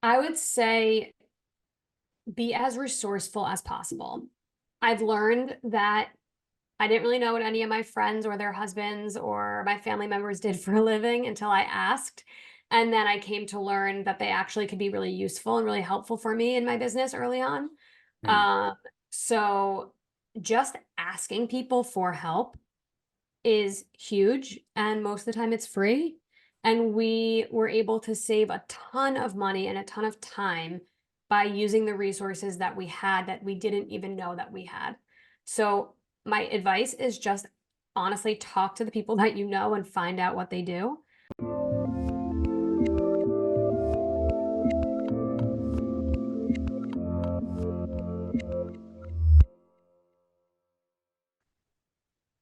I would say be as resourceful as possible. I've learned that I didn't really know what any of my friends or their husbands or my family members did for a living until I asked. And then I came to learn that they actually could be really useful and really helpful for me in my business early on. Hmm. Um, so just asking people for help is huge, and most of the time it's free. And we were able to save a ton of money and a ton of time by using the resources that we had that we didn't even know that we had. So, my advice is just honestly talk to the people that you know and find out what they do.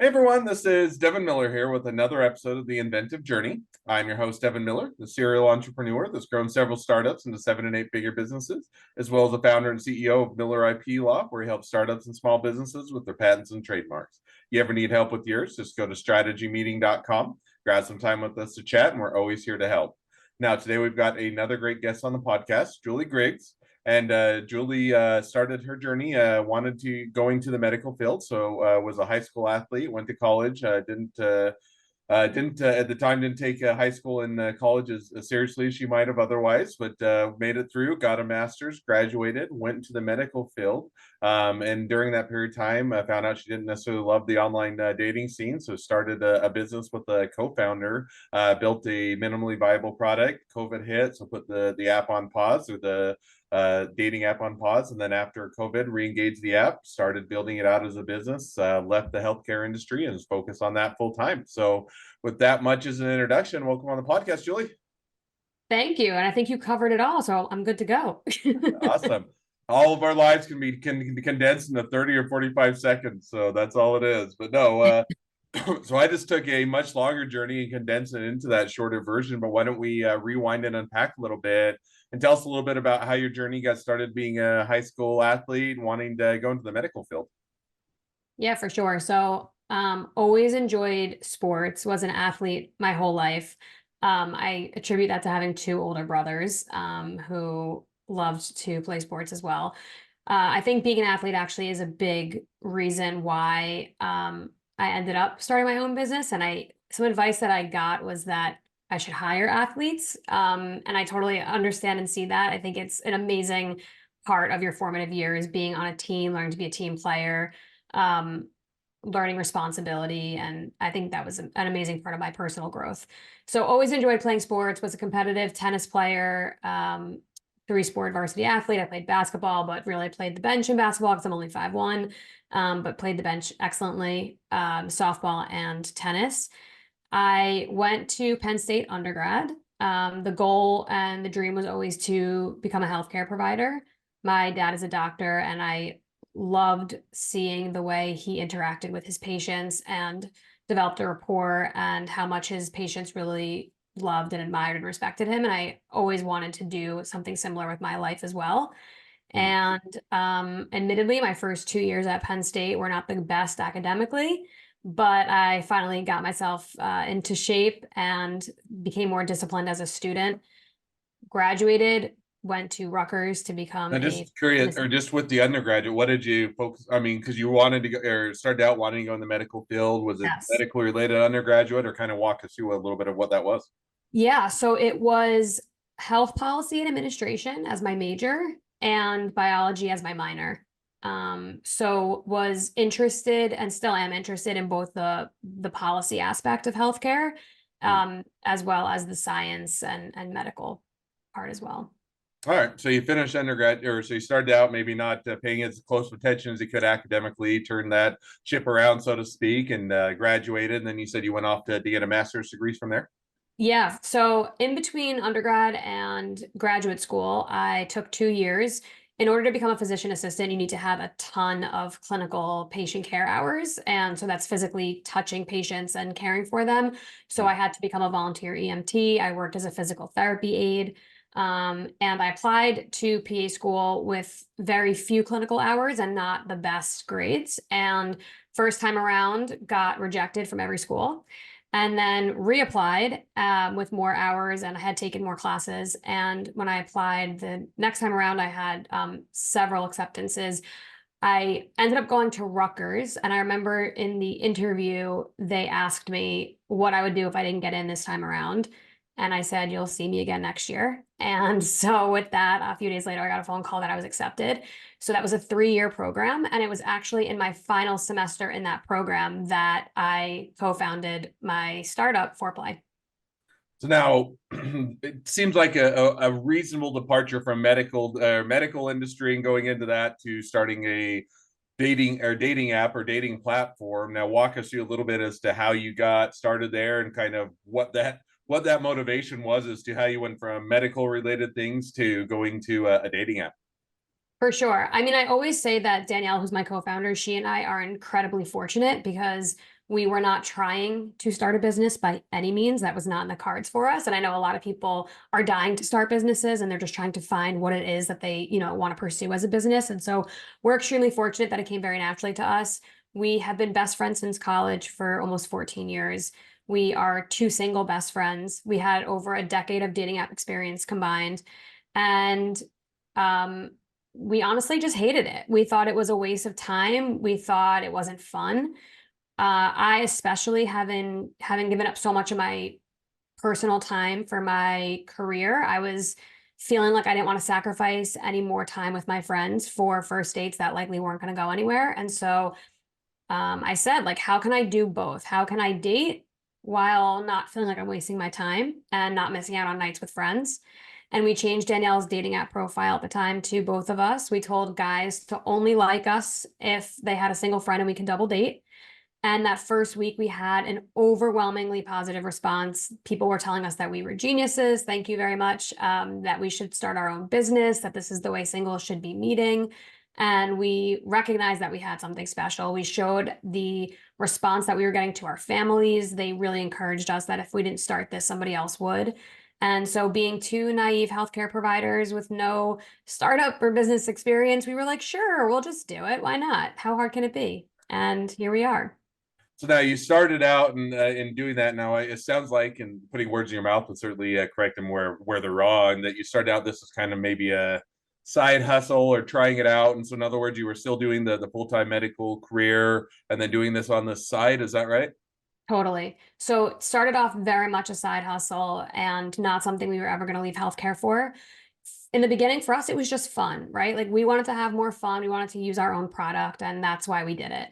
Hey everyone, this is Devin Miller here with another episode of The Inventive Journey. I'm your host, Devin Miller, the serial entrepreneur that's grown several startups into 7 and 8 figure businesses, as well as the founder and CEO of Miller IP Law, where he helps startups and small businesses with their patents and trademarks. You ever need help with yours, just go to strategymeeting.com, grab some time with us to chat, and we're always here to help. Now, today we've got another great guest on the podcast, Julie Griggs. And Julie started her journey, wanted to going to the medical field. So was a high school athlete, went to college, didn't at the time didn't take high school and college as seriously as she might have otherwise, but made it through, got a master's, graduated, went into the medical field, and during that period of time, I found out she didn't necessarily love the online dating scene, so started a business with a co-founder, built a minimally viable product. COVID hit, so put the app on pause, or the dating app on pause. And then after COVID, re-engaged the app, started building it out as a business, left the healthcare industry and is focused on that full time. So with that much as an introduction, welcome on the podcast, Julie. Thank you. And I think you covered it all, so I'm good to go. Awesome. All of our lives can be condensed into 30 or 45 seconds. So that's all it is. But no, so I just took a much longer journey and condensed it into that shorter version. But why don't we rewind and unpack a little bit and tell us a little bit about how your journey got started being a high school athlete and wanting to go into the medical field? Yeah, for sure. So, always enjoyed sports, was an athlete my whole life. I attribute that to having two older brothers, who loved to play sports as well. I think being an athlete actually is a big reason why, I ended up starting my own business. And some advice that I got was that I should hire athletes. And I totally understand and see that. I think it's an amazing part of your formative years, being on a team, learning to be a team player, um, learning responsibility. And I think that was an amazing part of my personal growth. So always enjoyed playing sports, was a competitive tennis player, three-sport varsity athlete. I played basketball, but really played the bench in basketball because I'm only 5'1", but played the bench excellently, softball and tennis. I went to Penn State undergrad. The goal and the dream was always to become a healthcare provider. My dad is a doctor, and I loved seeing the way he interacted with his patients and developed a rapport, and how much his patients really loved and admired and respected him. And I always wanted to do something similar with my life as well. Hmm. And admittedly, my first 2 years at Penn State were not the best academically, but I finally got myself into shape and became more disciplined as a student. Graduated, went to Rutgers to become I'm a just curious, pharmacist. or just with the undergraduate, what did you focus? I mean, because you wanted to go or started out wanting to go in the medical field. Was it Yes. medical related undergraduate, or kind of walk us through a little bit of what that was? Yeah, so it was health policy and administration as my major and biology as my minor. So was interested and still am interested in both the policy aspect of healthcare, Hmm. as well as the science and medical part as well. All right. So you finished undergrad, or so you started out maybe not paying as close attention as you could academically, turned that ship around, so to speak, and graduated. And then you said you went off to get a master's degree from there. Yeah, so in between undergrad and graduate school, I took 2 years. In order to become a physician assistant, you need to have a ton of clinical patient care hours. And so that's physically touching patients and caring for them. So Hmm. I had to become a volunteer EMT. I worked as a physical therapy aide. And I applied to PA school with very few clinical hours and not the best grades. And first time around, got rejected from every school. and then reapplied with more hours, and I had taken more classes. And when I applied the next time around, I had several acceptances. I ended up going to Rutgers, and I remember in the interview, they asked me what I would do if I didn't get in this time around. And I said, "You'll see me again next year." And so, with that, a few days later, I got a phone call that I was accepted. So, that was a 3-year program. And it was actually in my final semester in that program that I co founded my startup, Foreplay. So now it seems like a reasonable departure from medical industry and going into that to starting a dating app or dating platform. Now walk us through a little bit as to how you got started there and kind of what that motivation was as to how you went from medical related things to going to a dating app. For sure. I mean, I always say that Danielle, who's my co-founder, she and I are incredibly fortunate because we were not trying to start a business by any means. That was not in the cards for us. And I know a lot of people are dying to start businesses and they're just trying to find what it is that they, want to pursue as a business. And so we're extremely fortunate that it came very naturally to us. We have been best friends since college for almost 14 years. We are two single best friends. We had over a decade of dating app experience combined. And um we honestly just hated it. We thought it was a waste of time. We thought it wasn't fun. I especially having given up so much of my personal time for my career, I was feeling like I didn't want to sacrifice any more time with my friends for first dates that likely weren't going to go anywhere. And so I said, like, how can I do both? How can I date while not feeling like I'm wasting my time and not missing out on nights with friends? And we changed Danielle's dating app profile at the time to both of us. We told guys to only like us if they had a single friend and we can double date. And that first week, we had an overwhelmingly positive response. People were telling us that we were geniuses. Thank you very much. That we should start our own business, that this is the way singles should be meeting. And we recognized that we had something special. We showed the response that we were getting to our families. They really encouraged us that if we didn't start this, somebody else would. And so, being two naive healthcare providers with no startup or business experience, we were like, sure, we'll just do it. Why not? How hard can it be? And here we are. So now you started out in doing that. Now it sounds like, and putting words in your mouth, but certainly correct them where they're wrong. That you started out this was kind of maybe a side hustle or trying it out. And so in other words, you were still doing the full time medical career and then doing this on the side. Is that right? Totally. So it started off very much a side hustle and not something we were ever going to leave healthcare for. In the beginning, for us, it was just fun, right? Like we wanted to have more fun. We wanted to use our own product, and that's why we did it.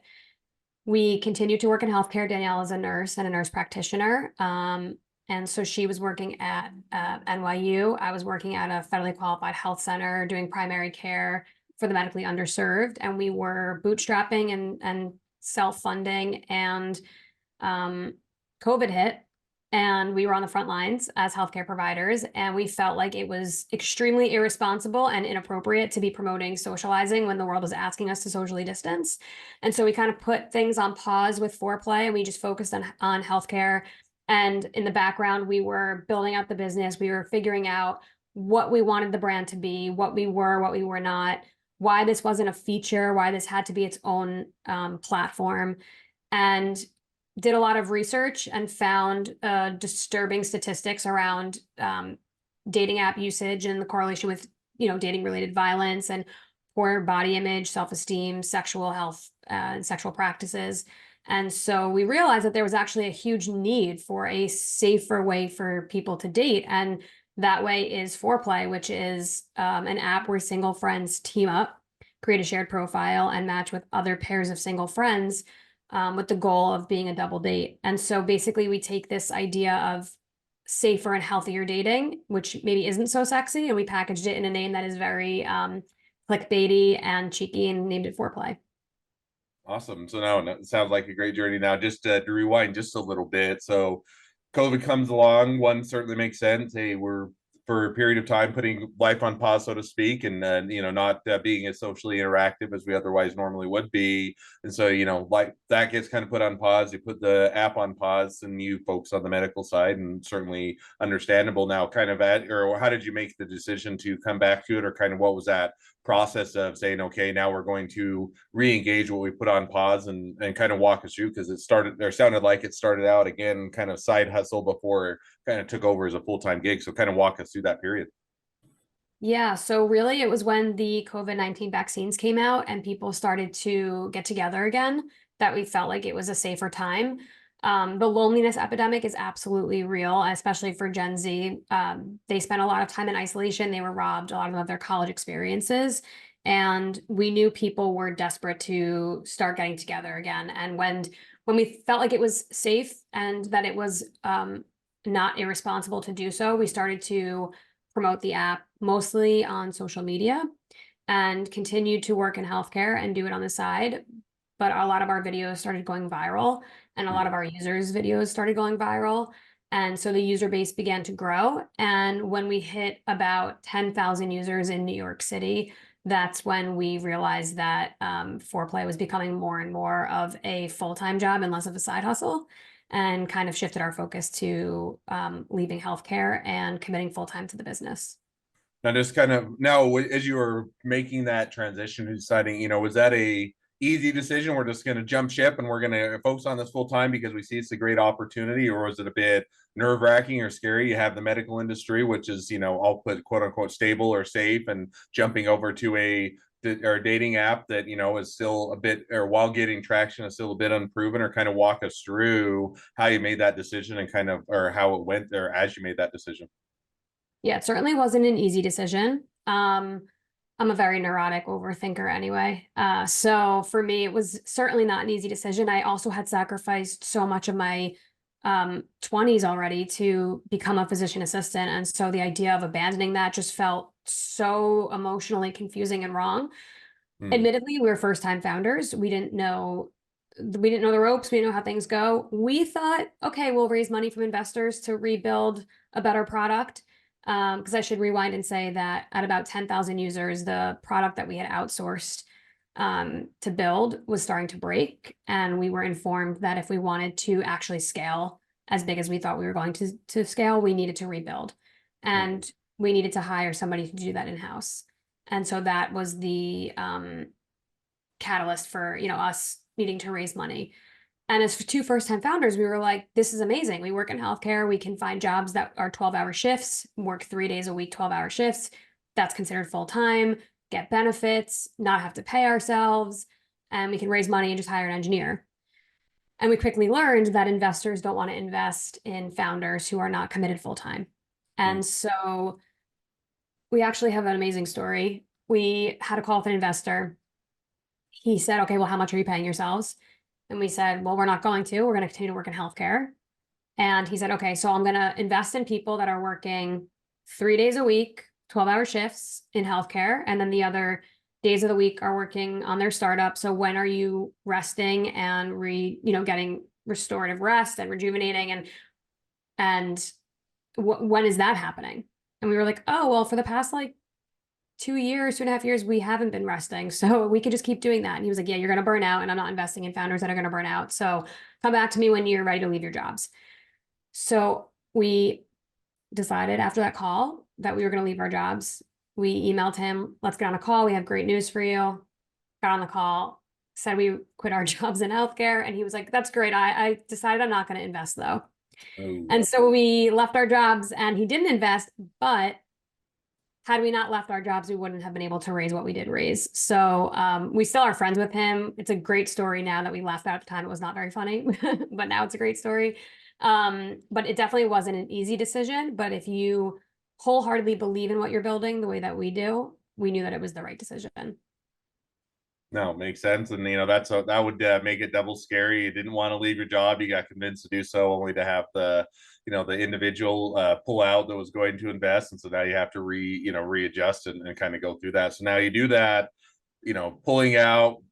We continued to work in healthcare. Danielle is a nurse and a nurse practitioner. And so she was working at NYU. I was working at a federally qualified health center doing primary care for the medically underserved. And we were bootstrapping and self-funding. And COVID hit, and we were on the front lines as healthcare providers, and we felt like it was extremely irresponsible and inappropriate to be promoting socializing when the world was asking us to socially distance. And so we kind of put things on pause with Foreplay, and we just focused on healthcare. And in the background, we were building out the business. We were figuring out what we wanted the brand to be, what we were not, why this wasn't a feature, why this had to be its own platform. And did a lot of research and found disturbing statistics around dating app usage and the correlation with dating related violence and poor body image, self-esteem, sexual health, and sexual practices. And so we realized that there was actually a huge need for a safer way for people to date. And that way is Foreplay, which is an app where single friends team up, create a shared profile, and match with other pairs of single friends with the goal of being a double date. And so basically, we take this idea of safer and healthier dating, which maybe isn't so sexy, and we packaged it in a name that is very clickbaity and cheeky and named it Foreplay. Awesome. So now it sounds like a great journey. Now, just to rewind just a little bit. So, COVID comes along. One certainly makes sense. Hey, we're for a period of time, putting life on pause, so to speak, and not being as socially interactive as we otherwise normally would be. And so, like that gets kind of put on pause. You put the app on pause, and you focus on the medical side, and certainly understandable now. Kind of or how did you make the decision to come back to it, or kind of what was that process of saying, okay, now we're going to re-engage what we put on pause, and kind of walk us through, because it started there sounded like it started out again kind of side hustle before it kind of took over as a full-time gig. So kind of walk us through that period. Yeah, so really it was when the COVID-19 vaccines came out and people started to get together again that we felt like it was a safer time. The loneliness epidemic is absolutely real, especially for Gen Z. They spent a lot of time in isolation. They were robbed a lot of their college experiences. And we knew people were desperate to start getting together again. And when we felt like it was safe and that it was not irresponsible to do so, we started to promote the app mostly on social media and continued to work in healthcare and do it on the side. But a lot of our videos started going viral and a lot of our users' videos started going viral. And so the user base began to grow. And when we hit about 10,000 users in New York City, that's when we realized that foreplay was becoming more and more of a full-time job and less of a side hustle, and kind of shifted our focus to leaving healthcare and committing full-time to the business. Now, just kind of now, as you were making that transition, deciding, was that a easy decision? We're just going to jump ship and we're going to focus on this full time because we see it's a great opportunity, or was it a bit nerve wracking or scary? You have the medical industry, which is, I'll put quote unquote stable or safe, and jumping over to a dating app that is still a bit, or while getting traction, is still a bit unproven. Or kind of walk us through how you made that decision, and kind of, or how it went there as you made that decision. Yeah, it certainly wasn't an easy decision. I'm a very neurotic overthinker anyway. So for me, it was certainly not an easy decision. I also had sacrificed so much of my 20s already to become a physician assistant. And so the idea of abandoning that just felt so emotionally confusing and wrong. Admittedly, we were first-time founders. We didn't know the ropes. We didn't know how things go. We thought, okay, we'll raise money from investors to rebuild a better product. Because I should rewind and say that at about 10,000 users, the product that we had outsourced to build was starting to break. And we were informed that if we wanted to actually scale as big as we thought we were going to scale, we needed to rebuild. And we needed to hire somebody to do that in-house. And so that was the catalyst for, us needing to raise money. And as for two first-time founders, we were like, this is amazing. We work in healthcare. We can find jobs that are 12-hour shifts, work 3 days a week, 12-hour shifts. That's considered full-time, get benefits, not have to pay ourselves, and we can raise money and just hire an engineer. And we quickly learned that investors don't want to invest in founders who are not committed full-time. And so we actually have an amazing story. We had a call with an investor. He said, okay, well, how much are you paying yourselves? And we said, well, we're not going to. We're going to continue to work in healthcare. And he said, okay, so I'm going to invest in people that are working 3 days a week, 12-hour shifts in healthcare. And then the other days of the week are working on their startup. So when are you resting and getting restorative rest and rejuvenating? And when is that happening? And we were like, oh, well, for the past 2.5 years, we haven't been resting. So we could just keep doing that. And he was like, yeah, you're going to burn out. And I'm not investing in founders that are going to burn out. So come back to me when you're ready to leave your jobs. So we decided after that call that we were going to leave our jobs. We emailed him, let's get on a call. We have great news for you. Got on the call, said we quit our jobs in healthcare. And he was like, that's great. I decided I'm not going to invest though. And so we left our jobs and he didn't invest, but had we not left our jobs, we wouldn't have been able to raise what we did raise. So we still are friends with him. It's a great story now that we laughed at the time. It was not very funny, but now it's a great story. But it definitely wasn't an easy decision. But if you wholeheartedly believe in what you're building the way that we do, we knew that it was the right decision. No, makes sense. And that would make it double scary. You didn't want to leave your job. You got convinced to do so, only to have the individual pull out that was going to invest. And so now you have to readjust and kind of go through that. So now you do that, pulling out,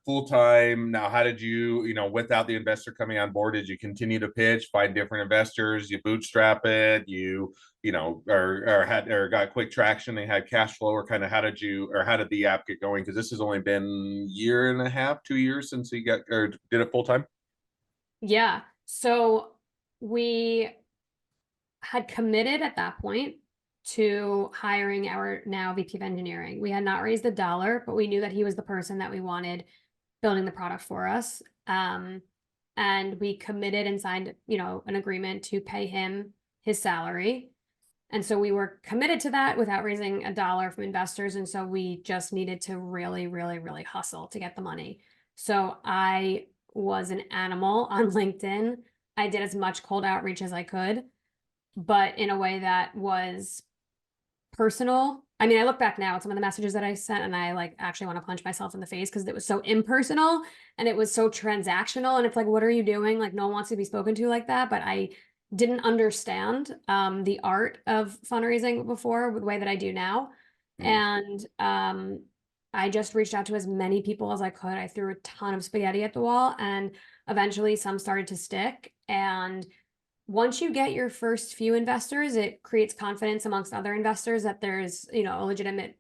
full time. Now, how did you, without the investor coming on board, did you continue to pitch, find different investors, you bootstrap it, or got quick traction and had cash flow, or kind of how did the app get going? Because this has only been year and a half, 2 years since you got or did it full time. Yeah. So we had committed at that point to hiring our now VP of engineering. We had not raised a dollar, but we knew that he was the person that we wanted building the product for us. And we committed and signed, an agreement to pay him his salary. And so we were committed to that without raising a dollar from investors. And so we just needed to really, really, really hustle to get the money. So I was an animal on LinkedIn. I did as much cold outreach as I could, but in a way that was personal. I mean, I look back now at some of the messages that I sent and I like actually want to punch myself in the face because it was so impersonal and it was so transactional. And it's like, what are you doing? Like, no one wants to be spoken to like that. But I didn't understand the art of fundraising before the way that I do now. Mm. And I just reached out to as many people as I could. I threw a ton of spaghetti at the wall and eventually some started to stick. And once you get your first few investors, it creates confidence amongst other investors that there's, a legitimate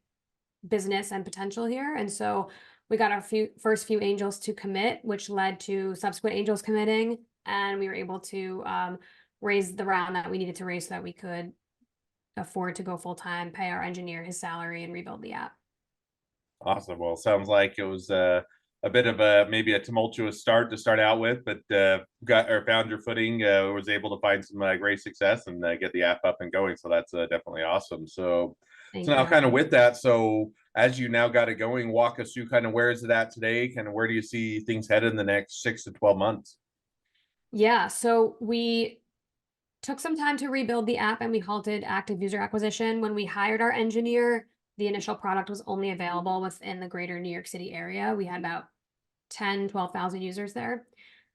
business and potential here. And so we got our first few angels to commit, which led to subsequent angels committing, and we were able to raise the round that we needed to raise so that we could afford to go full time, pay our engineer his salary, and rebuild the app. Awesome. Well, sounds like it was a bit of maybe a tumultuous start to start out with, but got or found your footing. Was able to find some great success and get the app up and going. So that's definitely awesome. So Thank now you. kind of with that, so as you now got it going, walk us through kind of where is it at today? Kind of where do you see things headed in the next 6 to 12 months? Yeah, so we took some time to rebuild the app and we halted active user acquisition. When we hired our engineer, the initial product was only available within the greater New York City area. We had about 10, 12,000 users there.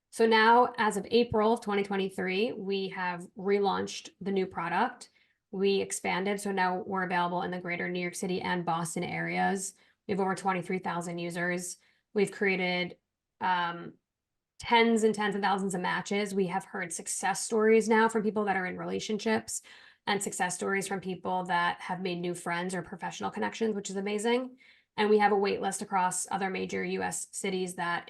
So now, as of April of 2023, we have relaunched the new product. We expanded, so now we're available in the greater New York City and Boston areas. We have over 23,000 users. We've created tens and tens of thousands of matches. We have heard success stories now from people that are in relationships and success stories from people that have made new friends or professional connections, which is amazing. And we have a wait list across other major US cities that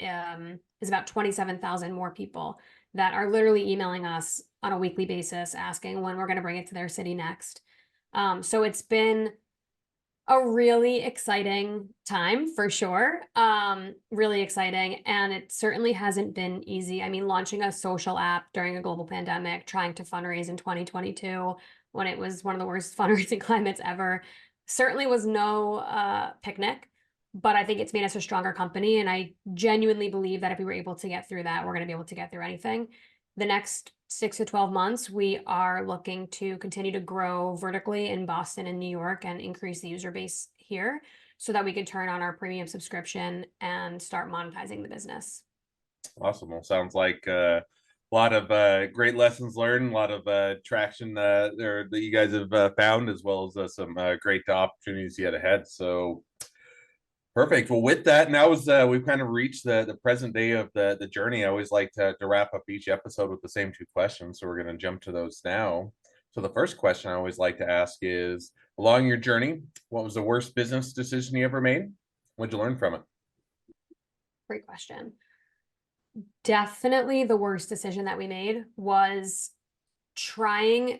is about 27,000 more people that are literally emailing us on a weekly basis asking when we're going to bring it to their city next. So it's been a really exciting time for sure. Really exciting. And it certainly hasn't been easy. I mean, launching a social app during a global pandemic, trying to fundraise in 2022 when it was one of the worst fundraising climates ever, certainly was no picnic. But I think it's made us a stronger company. And I genuinely believe that if we were able to get through that, we're going to be able to get through anything. The next 6 to 12 months, we are looking to continue to grow vertically in Boston and New York and increase the user base here so that we can turn on our premium subscription and start monetizing the business. Awesome. Well, sounds like a lot of great lessons learned, a lot of traction there that you guys have found, as well as some great opportunities yet ahead. So perfect. Well, with that, now as we've kind of reached the present day of the journey, I always like to wrap up each episode with the same two questions. So we're going to jump to those now. So the first question I always like to ask is, along your journey, what was the worst business decision you ever made? What'd you learn from it? Great question. Definitely the worst decision that we made was trying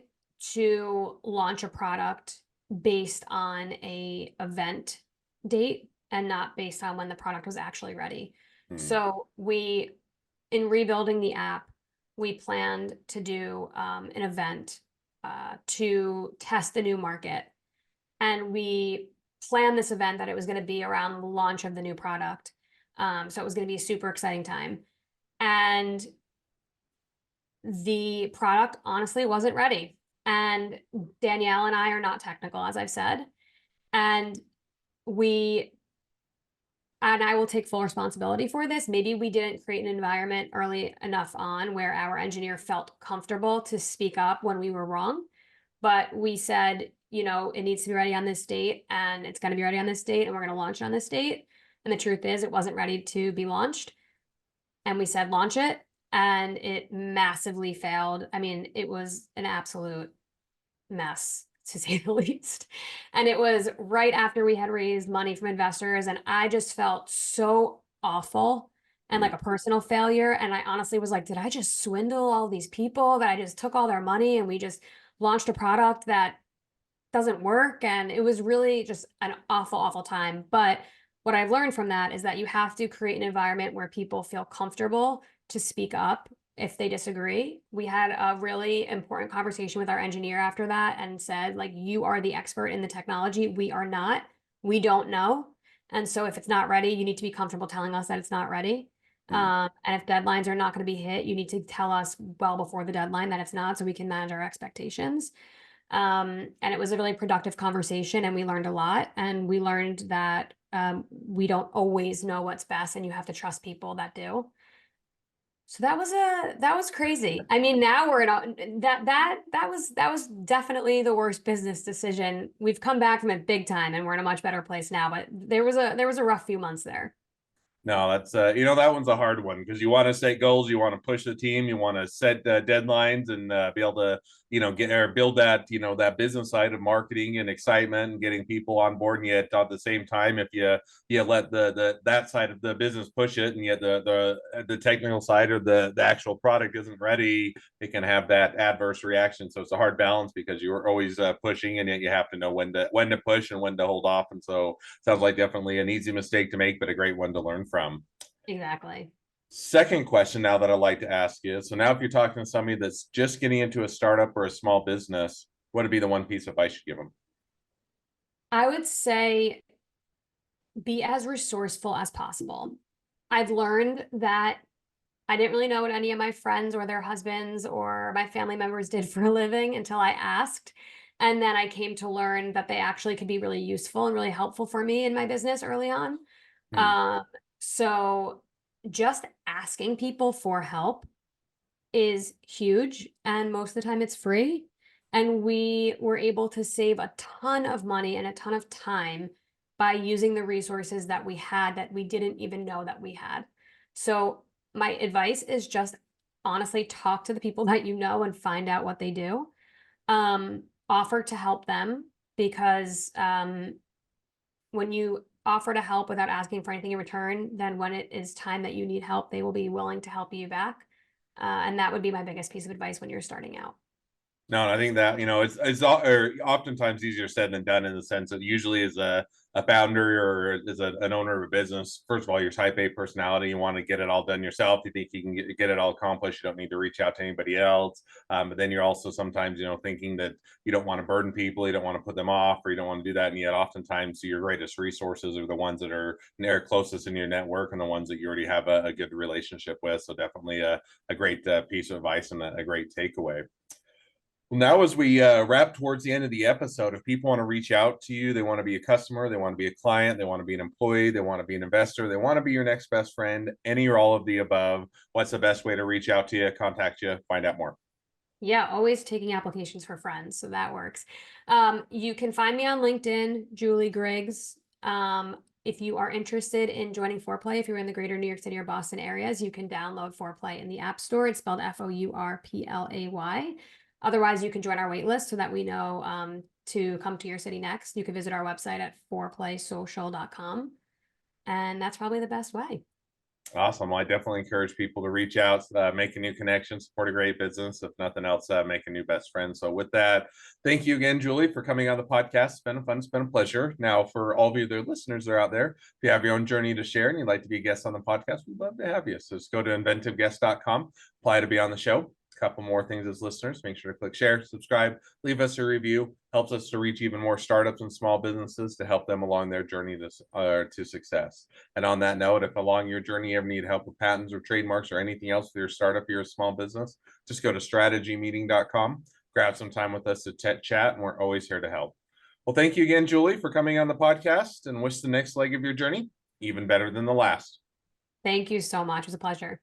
to launch a product based on a event date and not based on when the product was actually ready. Hmm. So in rebuilding the app, we planned to do an event to test the new market. And we planned this event that it was going to be around the launch of the new product. So it was going to be a super exciting time. And the product honestly wasn't ready. And Danielle and I are not technical, as I've said. And I will take full responsibility for this. Maybe we didn't create an environment early enough on where our engineer felt comfortable to speak up when we were wrong. But we said, it needs to be ready on this date and it's going to be ready on this date and we're going to launch on this date. And the truth is, it wasn't ready to be launched. And we said, launch it. And it massively failed. I mean, it was an absolute mess, to say the least. And it was right after we had raised money from investors. And I just felt so awful and like a personal failure. And I honestly was like, did I just swindle all these people, that I just took all their money and we just launched a product that doesn't work? And it was really just an awful, awful time. But what I've learned from that is that you have to create an environment where people feel comfortable to speak up if they disagree. We had a really important conversation with our engineer after that and said, like, you are the expert in the technology. We are not. We don't know. And so if it's not ready, you need to be comfortable telling us that it's not ready. And if deadlines are not going to be hit, you need to tell us well before the deadline that it's not, so we can manage our expectations. And it was a really productive conversation, and we learned a lot. And we learned that we don't always know what's best, and you have to trust people that do. So that was crazy. I mean, now we're in a, that was definitely the worst business decision. We've come back from it big time, and we're in a much better place now. But there was a rough few months there. No, that's that one's a hard one because you want to set goals, you want to push the team, you want to set deadlines, and be able to get or build that that business side of marketing and excitement and getting people on board. And yet at the same time, if you let the that side of the business push it, and yet the technical side or the actual product isn't ready, it can have that adverse reaction. So it's a hard balance because you're always pushing, and yet you have to know when to push and when to hold off. And so sounds like definitely an easy mistake to make, but a great one to learn from. Exactly. Second question now that I'd like to ask you. So now if you're talking to somebody that's just getting into a startup or a small business, what would be the one piece of advice you give them? I would say be as resourceful as possible. I've learned that I didn't really know what any of my friends or their husbands or my family members did for a living until I asked. And then I came to learn that they actually could be really useful and really helpful for me in my business early on. Hmm. Um, so just asking people for help is huge, and most of the time it's free. And we were able to save a ton of money and a ton of time by using the resources that we had that we didn't even know that we had. So my advice is just honestly talk to the people that you know and find out what they do. Offer to help them, because when you offer to help without asking for anything in return, then when it is time that you need help, they will be willing to help you back. And that would be my biggest piece of advice when you're starting out. No, I think that or oftentimes easier said than done in the sense that usually as a founder or as an owner of a business, first of all, you're type A personality. You want to get it all done yourself. You think you can get it all accomplished. You don't need to reach out to anybody else. But then you're also sometimes thinking that you don't want to burden people, you don't want to put them off, or you don't want to do that. And yet, oftentimes, your greatest resources are the ones that are near closest in your network and the ones that you already have a good relationship with. So definitely a great piece of advice and a great takeaway. Well, now as we wrap towards the end of the episode, if people want to reach out to you, they want to be a customer, they want to be a client, they want to be an employee, they want to be an investor, they want to be your next best friend, any or all of the above, what's the best way to reach out to you, contact you, find out more? Yeah, always taking applications for friends, so that works. You can find me on LinkedIn, Julie Griggs. If you are interested in joining Fourplay, if you're in the greater New York City or Boston areas, you can download Fourplay in the App Store. It's spelled Fourplay. Otherwise, you can join our wait list so that we know to come to your city next. You can visit our website at fourplaysocial.com. And that's probably the best way. Awesome. Well, I definitely encourage people to reach out, make a new connection, support a great business. If nothing else, make a new best friend. So, with that, thank you again, Julie, for coming on the podcast. It's been fun. It's been a pleasure. Now, for all of you, the listeners that are out there, if you have your own journey to share and you'd like to be a guest on the podcast, we'd love to have you. So, just go to inventiveguest.com, apply to be on the show. A couple more things as listeners. Make sure to click share, subscribe, leave us a review. Helps us to reach even more startups and small businesses to help them along their journey to success. And on that note, if along your journey you ever need help with patents or trademarks or anything else for your startup, your small business, just go to strategymeeting.com, grab some time with us to chat, and we're always here to help. Well, thank you again, Julie, for coming on the podcast, and wish the next leg of your journey even better than the last. Thank you so much. It was a pleasure.